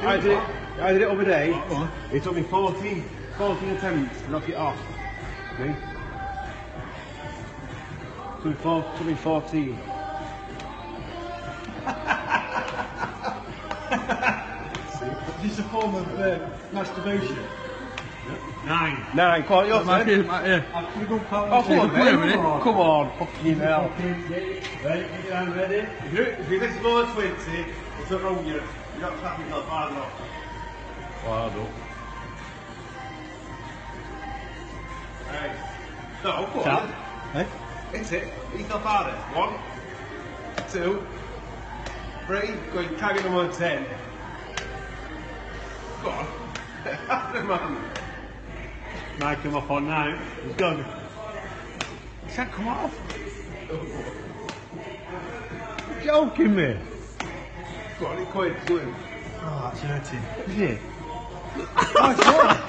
I did it over day. It took me 14 attempts to knock it off. See? Took me 14. Is this a form of masturbation? 9. Come on, your turn. Oh, come on, mate. Come on, fucking hell. Right, get your hand ready. If you miss more than 20, it's not wrong, you're not clapping yourself hard enough. Hard up. Right. No, come on. Eh? Hit it. Hit yourself harder. 1, 2, 3. Go and tag it on 10. Go on. Come on. Might come off on now. He's gone. It can't come off. You're joking me. Go on, it's going. Oh, that's hurting. Is it? Oh, it's not.